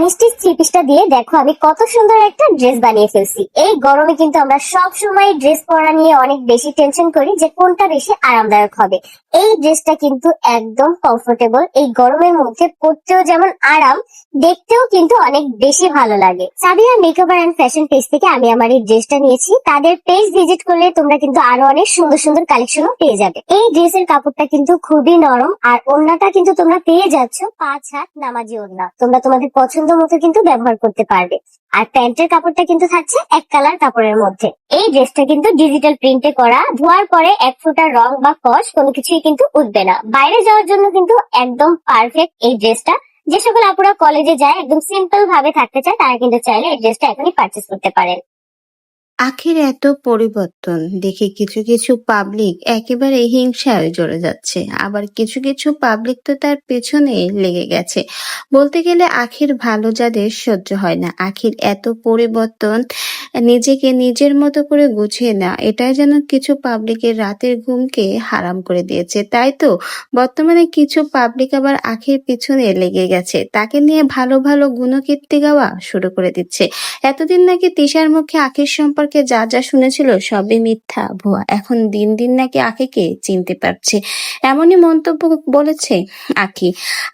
Unstitch three পিসটা দিয়ে দেখো আমি কত সুন্দর একটা ড্রেস বানিয়ে ফেলছি। এই গরমে কিন্তু আমরা সব সময় ড্রেস পরা নিয়ে অনেক বেশি টেনশন করি যে কোনটা বেশি আরামদায়ক হবে। এই ড্রেসটা কিন্তু একদম কমফোর্টেবল, এই গরমের মধ্যে পরতেও যেমন আরাম, দেখতেও কিন্তু অনেক বেশি ভালো লাগে। Sabiya makeover and fashion page থেকে আমি আমার এই ড্রেসটা নিয়েছি। তাদের পেজ ভিজিট করলে তোমরা কিন্তু আরো অনেক সুন্দর সুন্দর কালেকশনও পেয়ে যাবে। এই ড্রেসের কাপড়টা কিন্তু খুবই নরম, আর ওড়নাটা কিন্তু তোমরা পেয়ে যাচ্ছ 5 হাত নামাজি ওড়না। তোমরা তোমাদের পছন্দ মতো কিন্তু ব্যবহার করতে পারবে। আর প্যান্টের কাপড়টা কিন্তু থাকছে এক কালার কাপড়ের মধ্যে। এই ড্রেসটা কিন্তু ডিজিটাল প্রিন্টে করা, ধোয়ার পরে এক ফোঁটা রং বা কস কোনো কিছুই কিন্তু উঠবে না। বাইরে যাওয়ার জন্য কিন্তু একদম পারফেক্ট এই ড্রেসটা। যে সকল আপুরা কলেজে যায়, একদম সিম্পল ভাবে থাকতে চায়, তারা কিন্তু চাইলে এই ড্রেসটা এখনই পারচেস করতে পারেন। আখের এত পরিবর্তন দেখে কিছু কিছু পাবলিক একেবারে হিংসায় জ্বলে যাচ্ছে, আবার কিছু কিছু পাবলিক তো তার পেছনে লেগে গেছে। বলতে গেলে আখের ভালো যাদের সহ্য হয় না, আখের এত পরিবর্তন, নিজেকে নিজের মতো করে গুছিয়ে না, এটাই যেন কিছু পাবলিকের রাতের ঘুমকে হারাম করে দিয়েছে। তাই তো বর্তমানে কিছু পাবলিক আবার আখের পিছনে লেগে গেছে, তাকে নিয়ে ভালো ভালো গুণকীর্তি গাওয়া শুরু করে দিচ্ছে। এতদিন নাকি তিশার মুখে আখের সম্পর্কে যা যা শুনেছিল সবই মিথ্যা, ভুয়া। এখন দিন দিন নাকি আখিকে চিনতে পারছে, এমনই মন্তব্য বলেছে আখি।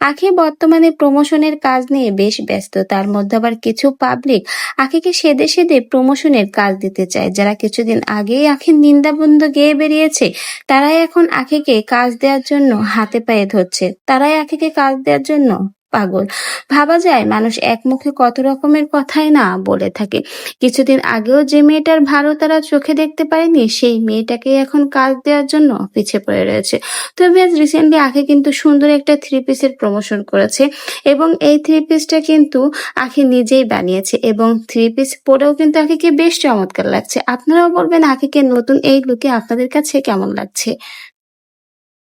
আখি বর্তমানে প্রমোশনের কাজ নিয়ে বেশ ব্যস্ত। তার মধ্যে আবার কিছু পাবলিক আখিকে সেদে সেদে প্রমোশনের কাজ দিতে চায়। যারা কিছুদিন আগেই আখির নিন্দাবন্ধ গেয়ে বেরিয়েছে, তারাই এখন আখিকে কাজ দেওয়ার জন্য হাতে পায়ে ধরছে, তারাই আখিকে কাজ দেওয়ার জন্য পাগল। ভাবা যায় মানুষ একমুখে কত রকমের কথাই না বলে থাকে। কিছুদিন আগেও যে মেয়েটার ভালো তারা চোখে দেখতে পারেনি, সেই মেয়েটাকে এখন কাজ দেওয়ার জন্য পিছিয়ে পড়ে রয়েছে। তবে আজ রিসেন্টলি আখি কিন্তু সুন্দর একটা থ্রি পিসের প্রমোশন করেছে, এবং এই থ্রি পিসটা কিন্তু আখি নিজেই বানিয়েছে, এবং থ্রি পিস পরেও কিন্তু আখিকে বেশ চমৎকার লাগছে। আপনারাও বলবেন আখিকে নতুন এই লুকে আপনাদের কাছে কেমন লাগছে।